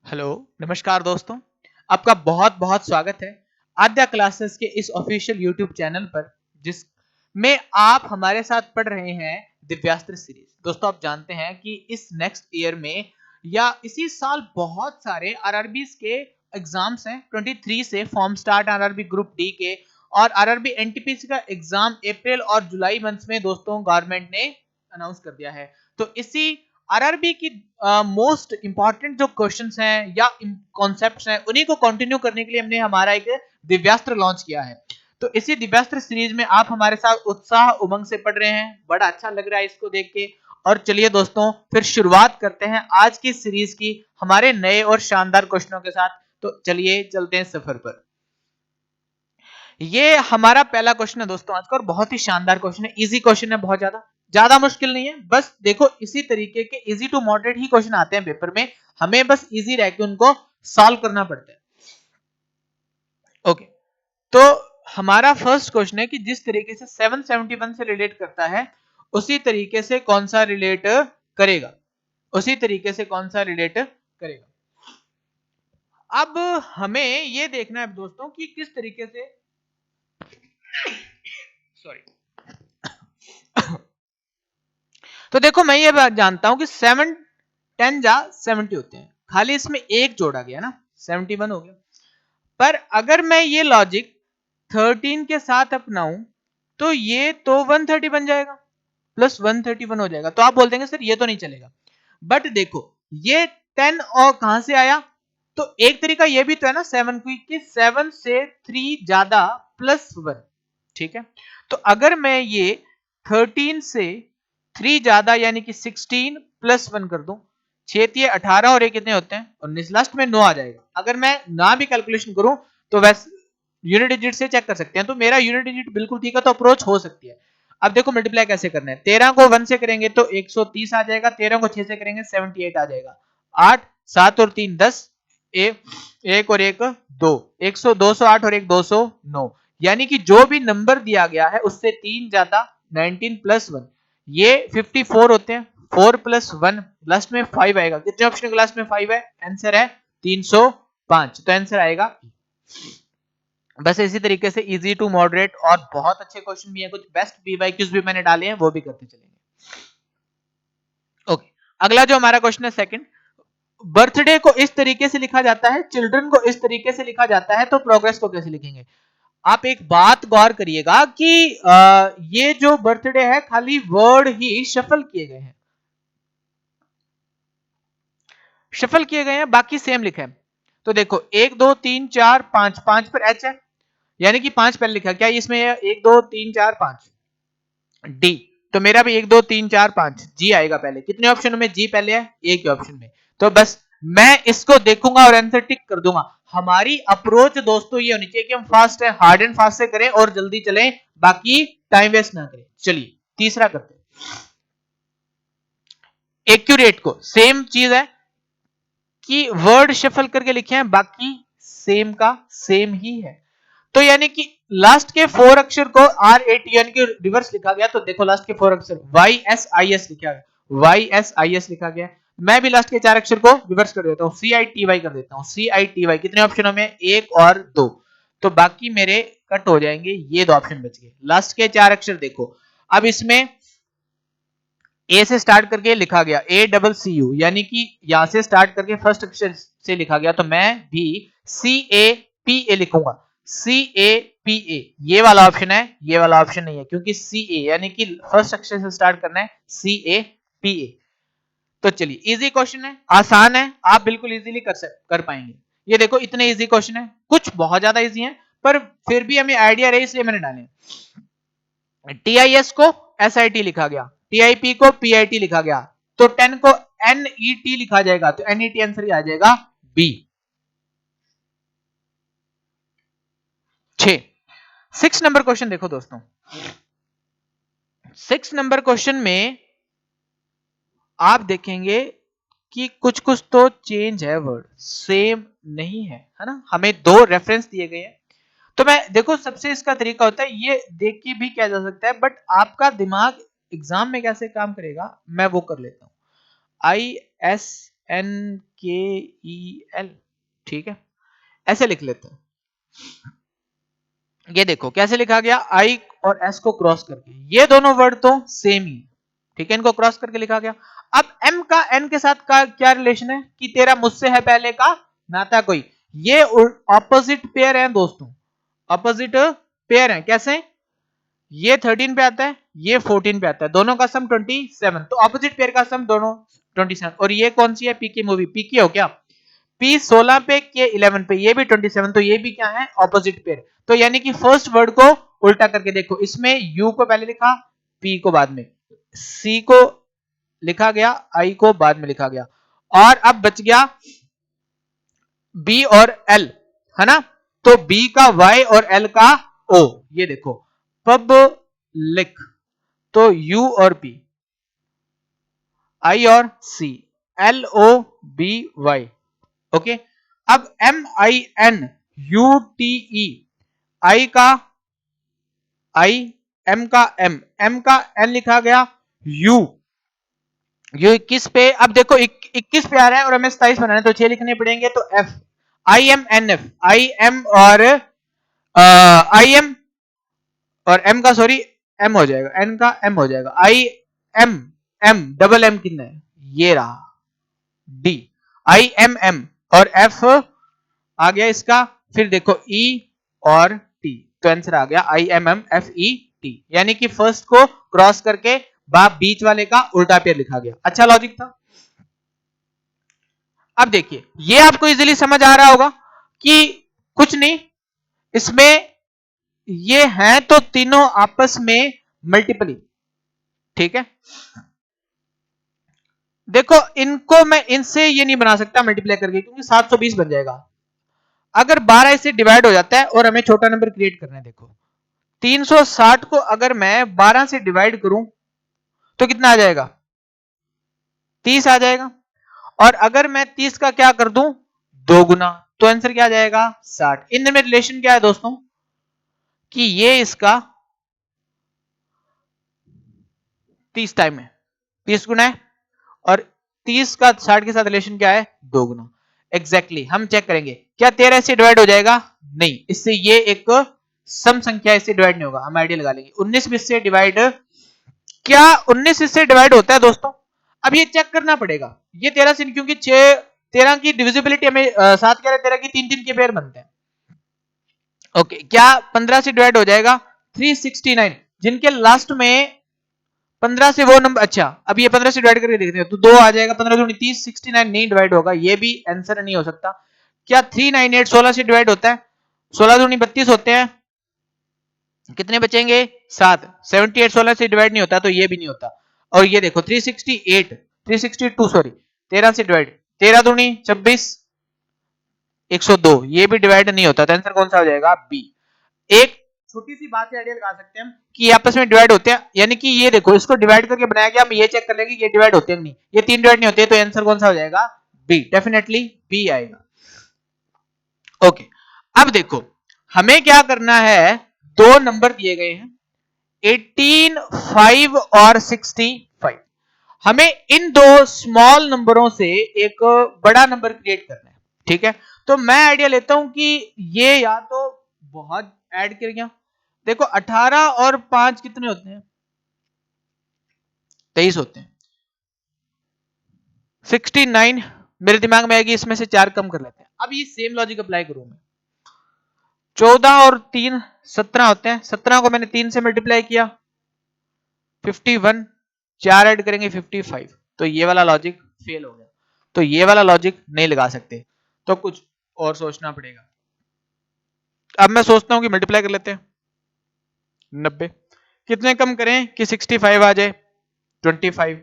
Hello, नमस्कार दोस्तों। आपका बहुत बहुत स्वागत है आद्या क्लासेस के इस ऑफिशियल यूट्यूब चैनल पर, जिसमें आप हमारे साथ पढ़ रहे हैं दिव्यास्त्र सीरीज। दोस्तों, आप जानते हैं कि इस नेक्स्ट ईयर में या इसी साल बहुत सारे आरआरबीज के एग्जाम्स हैं। 23 से form start RRB group D के, और आरआरबी एनटीपीसी का एग्जाम अप्रैल और जुलाई मंथ में दोस्तों गवर्नमेंट ने अनाउंस कर दिया है। तो इसी आरआरबी की मोस्ट इंपॉर्टेंट जो क्वेश्चंस हैं या कॉन्सेप्ट्स हैं, उन्हीं को कंटिन्यू करने के लिए हमने हमारा एक दिव्यास्त्र लॉन्च किया है। तो इसी दिव्यास्त्र सीरीज में आप हमारे साथ उत्साह उमंग से पढ़ रहे हैं, बड़ा अच्छा लग रहा है इसको देख के। और चलिए दोस्तों, फिर शुरुआत करते हैं आज की सीरीज की हमारे नए और शानदार क्वेश्चनों के साथ। तो चलिए चलते हैं सफर पर। ये हमारा पहला क्वेश्चन है दोस्तों आज का, और बहुत ही शानदार क्वेश्चन है, इजी क्वेश्चन है, बहुत ज्यादा मुश्किल नहीं है। बस देखो, इसी तरीके के इजी टू मॉडरेट ही क्वेश्चन आते हैं पेपर में, हमें बस इजी रह के उनको सॉल्व करना पड़ता है। ओके, तो हमारा फर्स्ट क्वेश्चन है कि जिस तरीके से 771 से रिलेट करता है, उसी तरीके से कौन सा रिलेट करेगा, उसी तरीके से कौन सा रिलेट करेगा। अब हमें यह देखना है दोस्तों कि किस तरीके से, सॉरी तो देखो, मैं ये बात जानता हूं कि 7 10 जा 70 होते हैं, खाली इसमें एक जोड़ा गया ना, 71 हो गया। पर अगर मैं ये लॉजिक 13 के साथ अपनाऊं तो ये तो 130 बन जाएगा, प्लस 131 हो जाएगा। तो आप बोल देंगे सर ये तो नहीं चलेगा, बट देखो ये 10 और कहां से आया, तो एक तरीका ये भी तो है ना 7 की 7 से 3 ज्यादा प्लस 1, ठीक है। तो अगर मैं ये 13 से 3 ज्यादा यानी कि 16 प्लस 1 कर दूं, 6 18 और ये कितने होते हैं 19, लास्ट में 9 आ जाएगा। अगर मैं ना भी कैलकुलेशन करूं तो वैसे यूनिट डिजिट से चेक कर सकते हैं, तो मेरा यूनिट डिजिट बिल्कुल ठीक है, तो अप्रोच हो सकती है। अब देखो मल्टीप्लाई कैसे करना है, 13 को 1 से करेंगे तो 130 आ जाएगा, 13 को 6 से करेंगे 78 आ जाएगा, 8 7 और 3 10, एक और एक 2, 100 208 और एक 209, यानी कि जो भी नंबर दिया गया है उससे 3 ज्यादा 19 प्लस 1, ये 54 होते हैं। 4 प्लस 1 लास्ट में 5 आएगा। कितने ऑप्शन क्लास में 5 है, आंसर है 305, तो आंसर आएगा। बस इसी तरीके से इजी टू मॉडरेट और बहुत अच्छे क्वेश्चन भी है, कुछ बेस्ट बीवाईक्यूज भी मैंने डाले हैं, वो भी करते चलेंगे। ओके, अगला जो हमारा क्वेश्चन है सेकंड, बर्थडे को इस तरीके से लिखा जाता है, चिल्ड्रन को इस तरीके से लिखा जाता है, तो प्रोग्रेस को कैसे लिखेंगे। आप एक बात गौर करिएगा कि ये जो बर्थडे है खाली वर्ड ही शफल किए गए हैं, शफल किए गए हैं, बाकी सेम लिखा है। तो देखो 1 2 3 4 5, 5 पर एच है, यानी कि 5 पहले लिखा, क्या इसमें 1 2 3 4 5 डी, तो मेरा भी 1 2 3 4 5 जी आएगा पहले। कितने ऑप्शन में जी पहले है, एक ही ऑप्शन में। तो बस मैं इसको देखूंगा और आंसर टिक कर दूंगा। हमारी अप्रोच दोस्तों ये होनी चाहिए कि हम फास्ट है, हार्ड एंड फास्ट से करें और जल्दी चलें, बाकी टाइम वेस्ट ना करें। चलिए तीसरा करते हैं, एक्यूरेट को सेम चीज है कि वर्ड शफल करके लिखे हैं, बाकी सेम का सेम ही है। तो यानी कि लास्ट के 4 अक्षर को आर ए टी यानी कि रिवर्स लिखा गया, तो देखो लास्ट के 4 अक्षर वाई एस आई एस लिखा गया, वाई एस आई एस लिखा गया। मैं भी लास्ट के 4 अक्षर को रिवर्स कर देता हूं, सी आई टी वाई कर देता हूं, सी आई टी वाई। कितने ऑप्शनों में, 1 और 2, तो बाकी मेरे कट हो जाएंगे, ये 2 ऑप्शन बच गए। लास्ट के 4 अक्षर देखो, अब इसमें ए से स्टार्ट करके लिखा गया, ए डबल सी यू, यानी कि यहां से स्टार्ट करके फर्स्ट अक्षर से लिखा गया, तो मैं भी सी ए पी ए लिखूंगा, सी ए पी ए। ये वाला ऑप्शन है, ये वाला ऑप्शन नहीं है, क्योंकि सी ए यानी कि फर्स्ट अक्षर से स्टार्ट करना है, सी ए पी ए। तो चलिए इजी क्वेश्चन है, आसान है, आप बिल्कुल इजीली कर पाएंगे। ये देखो इतने इजी क्वेश्चन है, कुछ बहुत ज्यादा इजी है, पर फिर भी हमें आइडिया रहे इसलिए मैंने डाले। टीआईएस को एसआईटी लिखा गया, टीआईपी को पीआईटी लिखा गया, तो 10 को एनईटी लिखा जाएगा, तो एनईटी आंसर ही आ जाएगा बी। 6 नंबर क्वेश्चन देखो दोस्तों, 6 नंबर क्वेश्चन में आप देखेंगे कि कुछ कुछ तो चेंज है, वर्ड सेम नहीं है, है ना। हमें 2 रेफरेंस दिए गए हैं, तो मैं देखो सबसे इसका तरीका होता है ये देख के भी किया जा सकता है, बट आपका दिमाग एग्जाम में कैसे काम करेगा मैं वो कर लेता हूं। आई एस NKEL, ठीक है, ऐसे लिख लेते हैं। ये देखो कैसे लिखा गया, आई और एस को क्रॉस करके, ये दोनों वर्ड तो सेम ही, ठीक है, इनको क्रॉस करके लिखा गया। अब एम का एन के साथ का क्या रिलेशन है कि तेरा मुझसे है पहले का नाता कोई, ये ऑपोजिट पेयर है दोस्तों, ऑपोजिट पेयर है। कैसे, ये 13 पे आता है, ये 14 पे आता है, दोनों का सम 27, तो ऑपोजिट पेयर का सम दोनों 27। और ये कौन सी है, पी की मूवी, पी की हो क्या, पी 16 पे, के 11 पे, ये भी 27, तो ये भी क्या है, ऑपोजिट पेयर। तो यानी कि फर्स्ट वर्ड को उल्टा करके देखो, इसमें यू को पहले लिखा, पी को बाद में, सी को लिखा गया, आई को बाद में लिखा गया, और अब बच गया बी और एल, है ना, तो बी का वाई और एल का ओ, ये देखो पब्लिक, तो यू और पी, आई और C, L O B Y, okay. अब M I N U T E, I का आई, एम का एम, एम का एन लिखा गया, यू, यू 21 पे, अब देखो 21 पे आ रहा है और हमें 27 बनाना है, तो 6 लिखने पड़ेंगे, तो F, I M N F, I M और आई एम और एम का सॉरी एम हो जाएगा, एन का एम हो जाएगा, I M, M double M कितना है, ये रहा डी, आई एम एम, और एफ आ गया इसका, फिर देखो ई और टी, तो आंसर आ गया I M M F E T, यानी कि फर्स्ट को क्रॉस करके बीच वाले का उल्टा पेयर लिखा गया। अच्छा लॉजिक था। अब देखिए ये आपको इजीली समझ आ रहा होगा कि कुछ नहीं, इसमें ये हैं तो तीनों आपस में मल्टीपली, ठीक है। देखो इनको मैं इनसे ये नहीं बना सकता मल्टीप्लाई करके, क्योंकि 720 बन जाएगा। अगर 12 इससे डिवाइड हो जाता है और हमें छोटा नंबर क्रिएट करना है, देखो 360 को अगर मैं 12 से डिवाइड करूं तो कितना आ जाएगा, 30 आ जाएगा, और अगर मैं 30 का क्या कर दूं, 2 गुना, तो आंसर क्या आ जाएगा, 60। इनमें रिलेशन क्या है दोस्तों, कि ये इसका 30 टाइम है, 30 गुना है, और 30 का 60 के साथ रिलेशन क्या है, 2 गुना। एग्जैक्टली हम चेक करेंगे क्या 13 से डिवाइड हो जाएगा, नहीं, इससे ये एक सम संख्या इससे डिवाइड नहीं होगा, हम आइडिया लगा लेंगे। 19 इससे डिवाइड, क्या 19 इससे डिवाइड होता है दोस्तों, अब ये चेक करना पड़ेगा, ये 13 से, क्योंकि 13 की डिविजिबिलिटी हमें 7 कह रहे 13 की 3 3 के पेयर बनते हैं, ओके। क्या 15 से डिवाइड हो जाएगा, 369, जिनके लास्ट में 15 से वो नंबर, अच्छा अब ये 15 से डिवाइड करके देखते हैं, तो 2 आ जाएगा, 15 दूनी 30, 69 नहीं डिवाइड होगा, ये भी आंसर नहीं हो सकता। क्या 398 16 से डिवाइड होता है, 16 दूनी 32 होते हैं, कितने बचेंगे, 7, 78 16 से डिवाइड नहीं होता, तो ये भी नहीं होता। और ये देखो 368 362 सॉरी 13 से डिवाइड, 13 दूनी 26 102, ये भी डिवाइड नहीं होता, तो आंसर कौन सा हो जाएगा, बी। एक छोटी सी बात से आइडिया लगा सकते हैं हम कि ये आपस में डिवाइड होते हैं, यानी कि ये देखो इसको डिवाइड करके बनाया गया, हम ये चेक कर लेंगे ये डिवाइड होते हैं नहीं, ये 3 डिवाइड नहीं होते, तो आंसर कौन सा हो जाएगा, बी, डेफिनेटली बी आएगा। ओके, अब देखो हमें क्या करना है, दो नंबर दिए गए हैं 18 5 और 65, हमें इन दो स्मॉल नंबरों से एक बड़ा नंबर क्रिएट करना है, ठीक है। तो मैं आइडिया लेता हूं कि ये या तो बहुत ऐड कर गया, देखो 18 और 5 कितने होते हैं, 23 होते हैं, 69 मेरे दिमाग में आएगी, इसमें से 4 कम कर लेते हैं। अब ये सेम लॉजिक अप्लाई करूं मैं, 14 और 3 17 होते हैं, 17 को मैंने 3 से मल्टीप्लाई किया 51, 4 ऐड करेंगे 55, तो ये वाला लॉजिक फेल हो गया, तो ये वाला लॉजिक नहीं लगा सकते, तो कुछ और सोचना पड़ेगा। अब मैं सोचता हूं कि मल्टीप्लाई कर लेते हैं, 90 कितने कम करें कि 65 आ जाए, 25,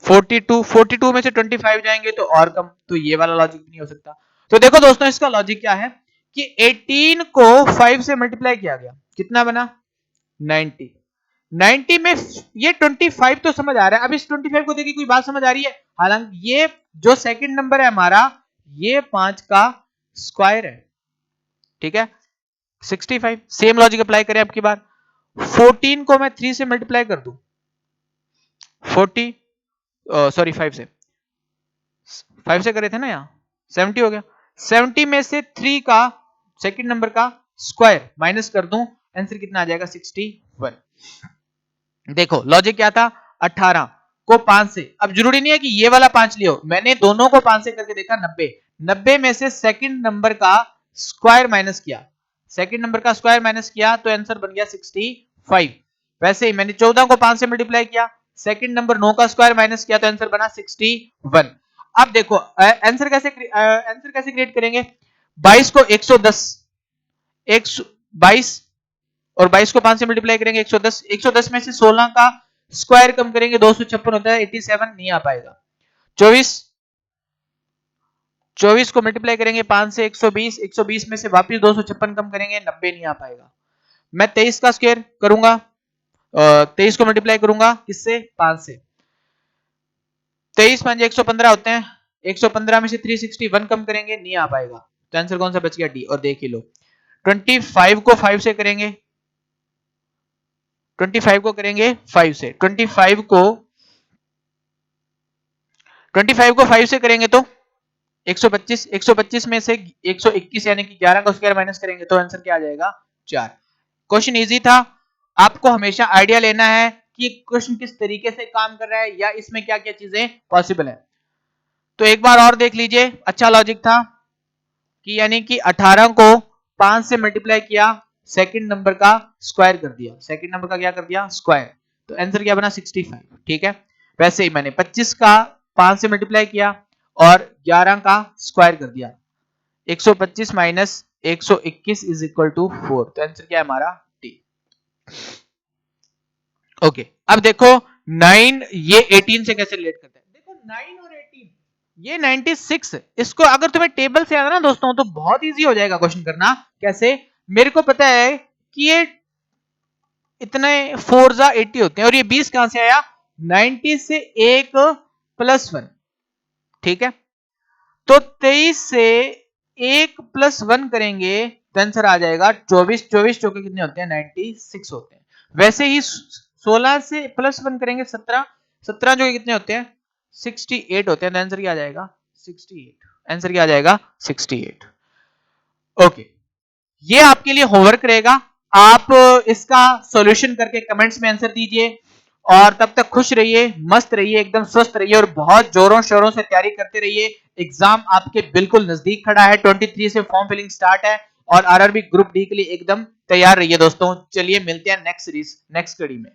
42 में से 25 जाएंगे तो और कम, तो ये वाला लॉजिक भी नहीं हो सकता। तो देखो दोस्तों इसका लॉजिक क्या है कि 18 को 5 से मल्टीप्लाई किया गया, कितना बना 90, 90 में ये 25 तो समझ आ रहा है, अब इस 25 को देखिए कोई बात समझ आ रही है, हालांकि ये जो सेकंड नंबर है हमारा ये 5 का स्क्वायर है, ठीक है। 65 सेम लॉजिक अप्लाई करें, अब की बार 14 को मैं 3 से मल्टीप्लाई कर दूं 40 सॉरी 5 से, 5 से करे थे ना, यहाँ 70 हो गया। 70 में से 3 का सेकंड नंबर का स्क्वायर माइनस कर दूं, आंसर कितना आ जाएगा 61। देखो लॉजिक क्या था, 18 को 5 से, अब जरूरी नहीं है कि ये वाला 5 लियो, मैंने दोनों को 5 से करके देखा 90, 90 में से सेकंड नंबर का स्क्वायर माइनस किया, सेकंड नंबर का स्क्वायर माइनस किया तो आंसर बन गया 65। वैसे ही मैंने 14 को 5 से मल्टीप्लाई किया, सेकंड नंबर 9 का स्क्वायर माइनस किया तो आंसर बना 61। अब देखो आंसर कैसे क्रिएट करेंगे, 22 को 110, 122 और 22 को 5 से मल्टीप्लाई करेंगे 110, 110 में से 16 का स्क्वायर कम करेंगे 256 होता है, 87 नहीं आ पाएगा। 24 को मल्टीप्लाई करेंगे 5 से 120, 120 में से वापस 256 कम करेंगे 90 नहीं आ पाएगा। मैं 23 का स्क्वायर करूंगा, 23 को मल्टीप्लाई करूंगा किससे, 5 से, 23 5 115 होते हैं, 115 में से 361 कम करेंगे नहीं आ पाएगा, तो आंसर कौन सा बच गया, डी। और देख ही लो 25 को 5 से करेंगे, 25 को करेंगे 5 से, 25 को 5 से करेंगे तो 125, 125 में से 121 यानी कि 11 का स्क्वायर माइनस करेंगे तो आंसर क्या आ जाएगा, 4। क्वेश्चन इजी था, आपको हमेशा आइडिया लेना है कि क्वेश्चन किस तरीके से काम कर रहा है या इसमें क्या क्या चीजें पॉसिबल है। तो एक बार और देख लीजिए, अच्छा लॉजिक था कि यानी कि 18 को 5 से मल्टीप्लाई किया, सेकंड नंबर का स्क्वायर कर दिया, सेकंड नंबर का क्या कर दिया, स्क्वायर, तो आंसर क्या बना 65। ठीक है, वैसे ही मैंने 25 का 5 से मल्टीप्लाई किया और 11 का स्क्वायर कर दिया, 125 माइनस 121 इज इक्वल टू 4, तो आंसर क्या है हमारा, डी। ओके, अब देखो 9 ये 18 से कैसे रिलेट करता है, देखो 9 और 18 ये 96, इसको अगर तुम्हें टेबल से आना ना दोस्तों तो बहुत इजी हो जाएगा क्वेश्चन करना। कैसे, मेरे को पता है कि ये इतने 4 80 होते हैं और ये 20 कहां से आया, 90 से 1 प्लस 1, ठीक है, तो 23 से 1 प्लस 1 करेंगे तो आंसर आ जाएगा 24, 24 चौके कितने होते हैं, 96 होते हैं। वैसे ही 16 से प्लस 1 करेंगे 17, 17 जो कितने होते हैं, 68 होते हैं, तो आंसर क्या आ जाएगा, 68, आंसर क्या आ जाएगा 68। ओके, ये आपके लिए होमवर्क रहेगा, आप इसका सॉल्यूशन करके कमेंट्स में आंसर दीजिए और तब तक खुश रहिए, मस्त रहिए, एकदम स्वस्थ रहिए और बहुत जोरों शोरों से तैयारी करते रहिए। एग्जाम आपके बिल्कुल नजदीक खड़ा है, 23 से फॉर्म फिलिंग स्टार्ट है और आरआरबी ग्रुप डी के लिए एकदम तैयार रहिए दोस्तों। चलिए मिलते हैं नेक्स्ट सीरीज नेक्स्ट कड़ी में।